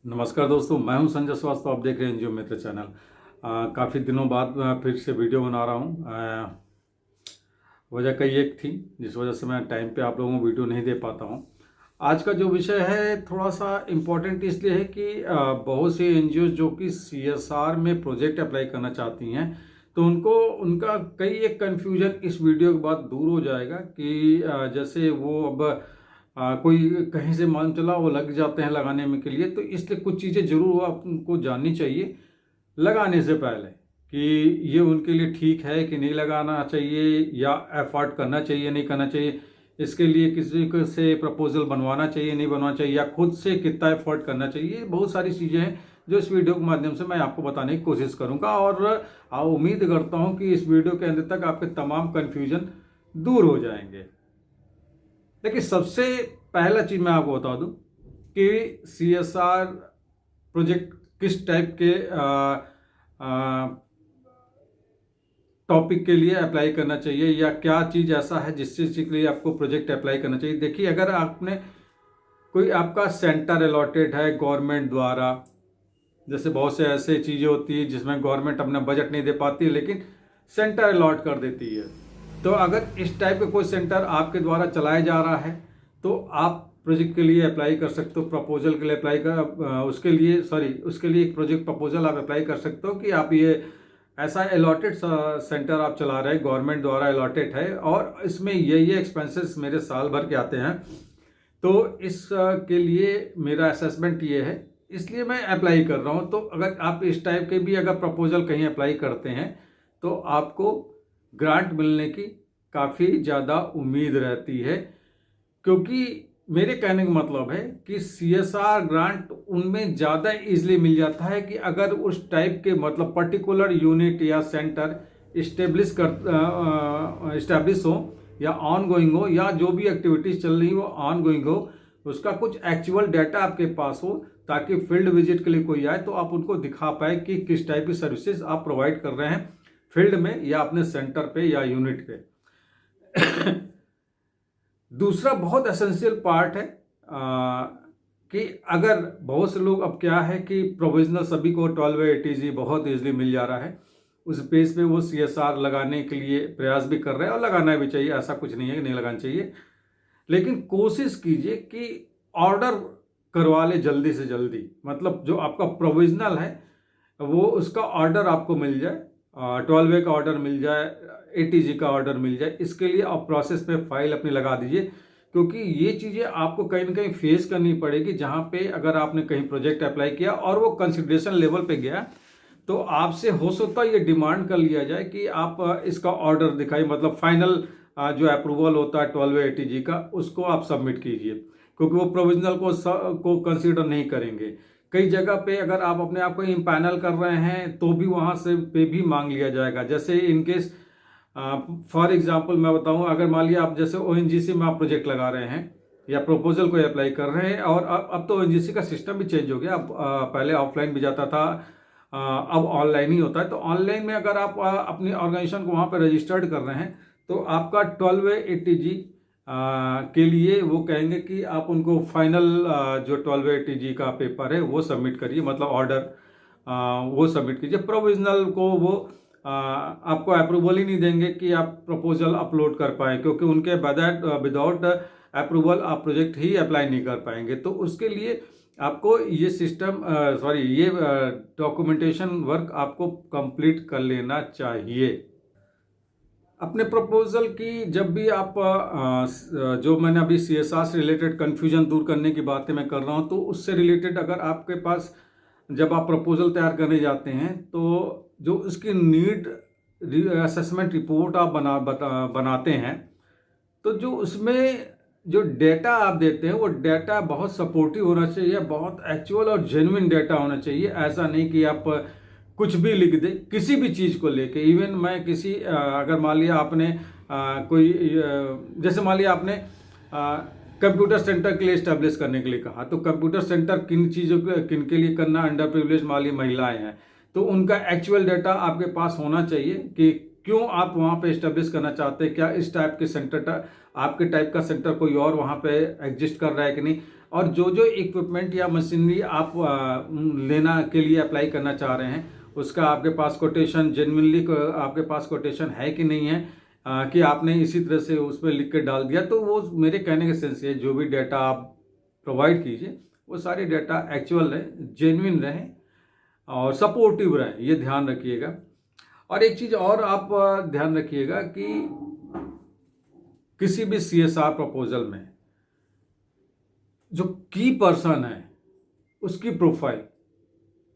नमस्कार दोस्तों, मैं हूं संजय श्रीवास्तव। आप देख रहे हैं एनजीओ मित्र चैनल। काफ़ी दिनों बाद फिर से वीडियो बना रहा हूं। वजह कई एक थी जिस वजह से मैं टाइम पे आप लोगों को वीडियो नहीं दे पाता हूं। आज का जो विषय है थोड़ा सा इम्पोर्टेंट इसलिए है कि बहुत सी एनजीओ जो कि सीएसआर में प्रोजेक्ट अप्लाई करना चाहती हैं, तो उनको उनका कई एक कन्फ्यूजन इस वीडियो के बाद दूर हो जाएगा कि जैसे वो अब कोई कहीं से मान चला वो लग जाते हैं लगाने में के लिए। तो इसलिए कुछ चीज़ें जरूर आपको जाननी चाहिए लगाने से पहले कि ये उनके लिए ठीक है कि नहीं लगाना चाहिए, या एफर्ट करना चाहिए नहीं करना चाहिए, इसके लिए किसी को से प्रपोजल बनवाना चाहिए नहीं बनवाना चाहिए, या खुद से कितना एफर्ट करना चाहिए। बहुत सारी चीज़ें हैं जो इस वीडियो के माध्यम से मैं आपको बताने की कोशिश करूंगा, और उम्मीद करता हूं कि इस वीडियो के अंत तक आपके तमाम कन्फ्यूजन दूर हो जाएंगे। देखिए, सबसे पहला चीज मैं आपको बता दूं कि सीएसआर प्रोजेक्ट किस टाइप के टॉपिक के लिए अप्लाई करना चाहिए, या क्या चीज ऐसा है जिस चीज के लिए आपको प्रोजेक्ट अप्लाई करना चाहिए। देखिए, अगर आपने कोई आपका सेंटर अलॉटेड है गवर्नमेंट द्वारा, जैसे बहुत से ऐसे चीजें होती है जिसमें गवर्नमेंट अपना बजट नहीं दे पाती लेकिन सेंटर अलॉट कर देती है, तो अगर इस टाइप का कोई सेंटर आपके द्वारा चलाया जा रहा है तो आप प्रोजेक्ट के लिए अप्लाई कर सकते हो। प्रपोजल के लिए अप्लाई कर उसके लिए एक प्रोजेक्ट प्रपोजल आप अप्लाई कर सकते हो कि आप ये ऐसा अलॉटेड सेंटर आप चला रहे हैं, गवर्नमेंट द्वारा अलॉटेड है, और इसमें ये एक्सपेंसेस मेरे साल भर के आते हैं, तो इस के लिए मेरा असेसमेंट ये है, इसलिए मैं अप्लाई कर रहा हूँ। तो अगर आप इस टाइप के भी अगर प्रपोजल कहीं अप्लाई करते हैं तो आपको ग्रांट मिलने की काफ़ी ज़्यादा उम्मीद रहती है, क्योंकि मेरे कहने का मतलब है कि सीएसआर ग्रांट उनमें ज़्यादा इजीली मिल जाता है कि अगर उस टाइप के मतलब पर्टिकुलर यूनिट या सेंटर इस्टेब्लिश हो, या ऑन गोइंग हो, या जो भी एक्टिविटीज चल रही हो ऑन गोइंग हो, उसका कुछ एक्चुअल डाटा आपके पास हो, ताकि फील्ड विजिट के लिए कोई आए तो आप उनको दिखा पाए कि किस टाइप की सर्विसेज आप प्रोवाइड कर रहे हैं फील्ड में या अपने सेंटर पे या यूनिट पे। दूसरा बहुत एसेंशियल पार्ट है कि अगर बहुत से लोग, अब क्या है कि प्रोविजनल सभी को 12 ATG बहुत इजीली मिल जा रहा है, उस बेस पे वो सीएसआर लगाने के लिए प्रयास भी कर रहे हैं, और लगाना भी चाहिए, ऐसा कुछ नहीं है कि नहीं लगाना चाहिए। लेकिन कोशिश कीजिए कि ऑर्डर करवा ले जल्दी से जल्दी, मतलब जो आपका प्रोविजनल है वो उसका ऑर्डर आपको मिल जाए, 12 का ऑर्डर मिल जाए, ATG का ऑर्डर मिल जाए। इसके लिए आप प्रोसेस में फाइल अपनी लगा दीजिए, क्योंकि ये चीज़ें आपको कहीं ना कहीं फेस करनी पड़ेगी। जहाँ पे अगर आपने कहीं प्रोजेक्ट अप्लाई किया और वो कंसिडरेशन लेवल पे गया, तो आपसे हो सकता है ये डिमांड कर लिया जाए कि आप इसका ऑर्डर दिखाइए, मतलब फाइनल जो अप्रूवल होता है 12 ATG का, उसको आप सबमिट कीजिए, क्योंकि वो प्रोविजनल को कंसीडर नहीं करेंगे। कई जगह पे अगर आप अपने आप को इम्पैनल कर रहे हैं तो भी वहाँ से पे भी मांग लिया जाएगा। जैसे इनकेस फॉर एग्जांपल मैं बताऊँ, अगर मान लिया आप जैसे ONGC में आप प्रोजेक्ट लगा रहे हैं या प्रपोजल को अप्लाई कर रहे हैं, और अब तो ONGC का सिस्टम भी चेंज हो गया। अब पहले ऑफलाइन भी जाता था, अब ऑनलाइन ही होता है। तो ऑनलाइन में अगर आप अपनी ऑर्गेनाइजेशन को वहाँ पर रजिस्टर्ड कर रहे हैं तो आपका 12 ATG के लिए वो कहेंगे कि आप उनको फाइनल जो 12 ATG का पेपर है वो सबमिट करिए, मतलब ऑर्डर वो सबमिट कीजिए। प्रोविजनल को वो आपको अप्रूवल ही नहीं देंगे कि आप प्रपोजल अपलोड कर पाएँ, क्योंकि उनके विदाउट अप्रूवल आप प्रोजेक्ट ही अप्लाई नहीं कर पाएंगे। तो उसके लिए आपको ये ये डॉक्यूमेंटेशन वर्क आपको कंप्लीट कर लेना चाहिए। अपने प्रपोजल की जब भी आप जो मैंने अभी सीएसआर से रिलेटेड कन्फ्यूजन दूर करने की बातें मैं कर रहा हूँ, तो उससे रिलेटेड अगर आपके पास जब आप प्रपोजल तैयार करने जाते हैं तो जो उसकी नीड असेसमेंट रिपोर्ट आप बनाते हैं, तो जो उसमें जो डेटा आप देते हैं वो डेटा बहुत सपोर्टिव होना चाहिए, बहुत एक्चुअल और जेन्युइन डेटा होना चाहिए। ऐसा नहीं कि आप कुछ भी लिख दे किसी भी चीज़ को लेके। इवन मैं किसी अगर मान लिया आपने जैसे मान लिया आपने कंप्यूटर सेंटर के लिए इस्टेब्लिश करने के लिए कहा, तो कंप्यूटर सेंटर किन के लिए करना, अंडर प्रिविलेज मान लिया महिलाएं हैं, तो उनका एक्चुअल डाटा आपके पास होना चाहिए कि क्यों आप वहाँ पे इस्टेब्लिश करना चाहते हैं, क्या इस टाइप के सेंटर, आपके टाइप का सेंटर कोई और वहाँ पे एग्जिस्ट कर रहा है कि नहीं, और जो जो इक्विपमेंट या मशीनरी आप लेना के लिए अप्लाई करना चाह रहे हैं उसका आपके पास कोटेशन जेन्युइनली आपके पास कोटेशन है कि नहीं है, कि आपने इसी तरह से उसमें लिख के डाल दिया। तो वो मेरे कहने के सेंस ये जो भी डाटा आप प्रोवाइड कीजिए वो सारे डाटा एक्चुअल रहे, जेन्युइन रहे और सपोर्टिव रहे, ये ध्यान रखिएगा। और एक चीज़ और आप ध्यान रखिएगा कि किसी भी CSR प्रपोजल में जो की पर्सन है उसकी प्रोफाइल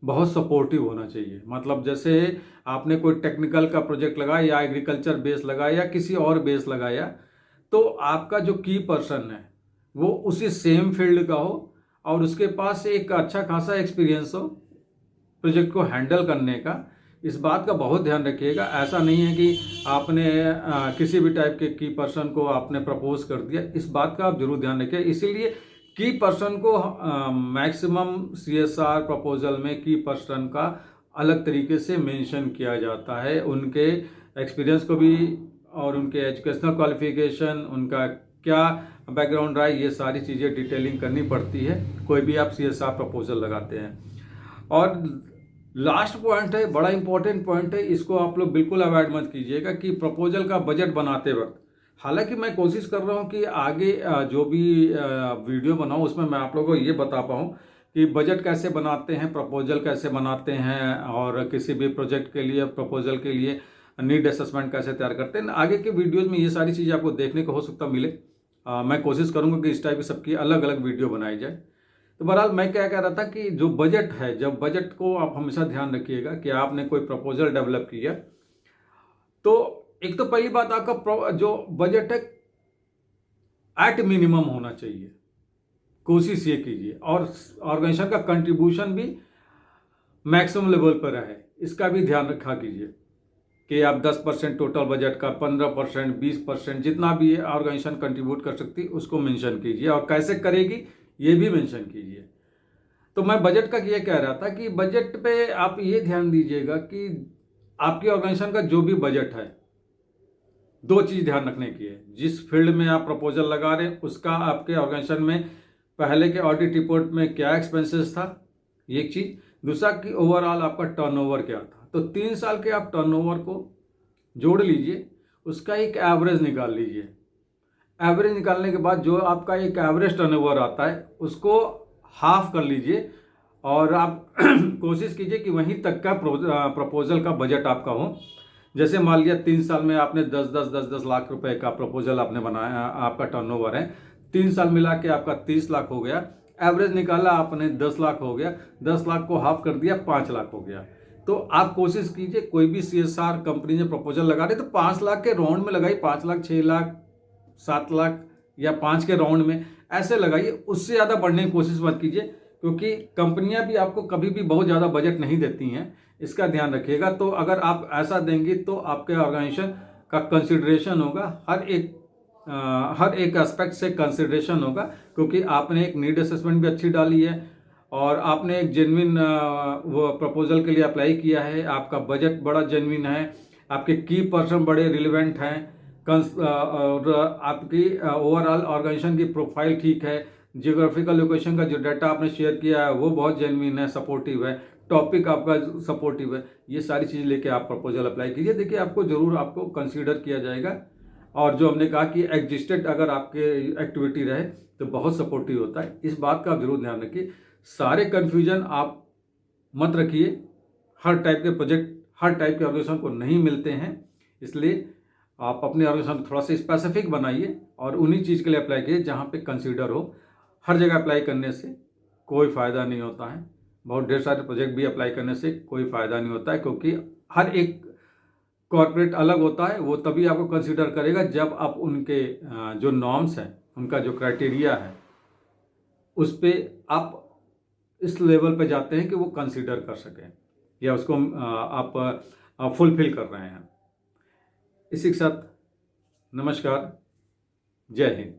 बहुत सपोर्टिव होना चाहिए। मतलब जैसे आपने कोई टेक्निकल का प्रोजेक्ट लगाया या एग्रीकल्चर बेस लगाया या किसी और बेस लगाया, तो आपका जो की पर्सन है वो उसी सेम फील्ड का हो और उसके पास एक अच्छा खासा एक्सपीरियंस हो प्रोजेक्ट को हैंडल करने का। इस बात का बहुत ध्यान रखिएगा। ऐसा नहीं है कि आपने किसी भी टाइप के की पर्सन को आपने प्रपोज कर दिया, इस बात का आप जरूर ध्यान रखिए। इसीलिए की पर्सन को मैक्सिमम CSR प्रपोजल में की पर्सन का अलग तरीके से मेंशन किया जाता है, उनके एक्सपीरियंस को भी और उनके एजुकेशनल क्वालिफिकेशन, उनका क्या बैकग्राउंड रहा है, ये सारी चीज़ें डिटेलिंग करनी पड़ती है कोई भी आप CSR प्रपोजल लगाते हैं। और लास्ट पॉइंट है, बड़ा इंपॉर्टेंट पॉइंट है, इसको आप लोग बिल्कुल अवॉइड मत कीजिएगा कि प्रपोजल का बजट बनाते वक्त, हालांकि मैं कोशिश कर रहा हूं कि आगे जो भी वीडियो बनाऊं उसमें मैं आप लोगों को ये बता पाऊं कि बजट कैसे बनाते हैं, प्रपोजल कैसे बनाते हैं और किसी भी प्रोजेक्ट के लिए प्रपोजल के लिए नीड असेसमेंट कैसे तैयार करते हैं। आगे के वीडियोज़ में ये सारी चीज़ें आपको देखने को हो सकता मिले। मैं कोशिश करूँगा कि इस टाइप की सबकी अलग अलग वीडियो बनाई जाए। तो बहरहाल मैं क्या कह रहा था कि जो बजट है, जब बजट को आप हमेशा ध्यान रखिएगा कि आपने कोई प्रपोजल डेवलप किया, तो एक तो पहली बात आपका जो बजट है एट मिनिमम होना चाहिए, कोशिश ये कीजिए। और ऑर्गेनाइजेशन का कंट्रीब्यूशन भी मैक्सिमम लेवल पर रहे, इसका भी ध्यान रखा कीजिए कि आप 10% टोटल बजट का 15%, 20% जितना भी ऑर्गेनाइजेशन कंट्रीब्यूट कर सकती है उसको मेंशन कीजिए, और कैसे करेगी ये भी मेंशन कीजिए। तो मैं बजट का ये कह रहा था कि बजट पे आप ये ध्यान दीजिएगा कि आपकी ऑर्गेनाइजेशन का जो भी बजट है, दो चीज ध्यान रखने की है। जिस फील्ड में आप प्रपोजल लगा रहे हैं उसका आपके ऑर्गेनाइजेशन में पहले के ऑडिट रिपोर्ट में क्या एक्सपेंसेस था, ये एक चीज। दूसरा कि ओवरऑल आपका टर्नओवर क्या था। तो 3 साल के आप टर्नओवर को जोड़ लीजिए, उसका एक एवरेज निकाल लीजिए। एवरेज निकालने के बाद जो आपका एक एवरेज टर्नओवर आता है उसको हाफ कर लीजिए और आप कोशिश कीजिए कि वहीं तक का प्रपोजल का बजट आपका हो। जैसे मान लिया 3 साल में आपने 10 लाख रुपए का प्रपोजल आपने बनाया, आपका टर्नओवर है, 3 साल मिला के आपका 30 लाख हो गया। एवरेज निकाला आपने 10 लाख हो गया, 10 लाख को हाफ कर दिया 5 लाख हो गया। तो आप कोशिश कीजिए कोई भी CSR कंपनी ने प्रपोजल लगा रहे तो 5 लाख के राउंड में लगाइए, 5 लाख, 6 लाख, 7 लाख या 5 के राउंड में ऐसे लगाइए। उससे ज़्यादा बढ़ने की कोशिश मत कीजिए, क्योंकि कंपनियां भी आपको कभी भी बहुत ज़्यादा बजट नहीं देती हैं, इसका ध्यान रखिएगा। तो अगर आप ऐसा देंगे तो आपके ऑर्गेनाइजेशन का कंसिडरेशन होगा, हर एक एस्पेक्ट से कंसिडरेशन होगा, क्योंकि आपने एक नीड असेसमेंट भी अच्छी डाली है और आपने एक जेन्युइन वो प्रपोजल के लिए अप्लाई किया है, आपका बजट बड़ा जेन्युइन है, आपके की पर्सन बड़े रिलेवेंट हैं, और आपकी ओवरऑल ऑर्गेनाइजेशन की प्रोफाइल ठीक है, जियोग्राफिकल लोकेशन का जो डाटा आपने शेयर किया है वो बहुत जेन्युइन है, सपोर्टिव है, टॉपिक आपका सपोर्टिव है। ये सारी चीज़ लेके आप प्रपोजल अप्लाई कीजिए, देखिए आपको जरूर आपको कंसीडर किया जाएगा। और जो हमने कहा कि एग्जिस्टेड अगर आपके एक्टिविटी रहे तो बहुत सपोर्टिव होता है, इस बात का आप जरूर ध्यान रखिए। सारे कन्फ्यूजन आप मत रखिए, हर टाइप के प्रोजेक्ट हर टाइप के ऑर्गेनाइजेशन को नहीं मिलते हैं, इसलिए आप अपने ऑर्गेनाइजेशन को थोड़ा सा स्पेसिफिक बनाइए और उन्हीं चीज़ के लिए अप्लाई कीजिए जहाँ पे कंसीडर हो। हर जगह अप्लाई करने से कोई फ़ायदा नहीं होता है, बहुत ढेर सारे प्रोजेक्ट भी अप्लाई करने से कोई फ़ायदा नहीं होता है, क्योंकि हर एक कॉर्पोरेट अलग होता है। वो तभी आपको कंसीडर करेगा जब आप उनके जो नॉर्म्स हैं, उनका जो क्राइटेरिया है, उस पर आप इस लेवल पे जाते हैं कि वो कंसीडर कर सकें या उसको आप फुलफिल कर रहे हैं। इसी के साथ नमस्कार, जय हिंद।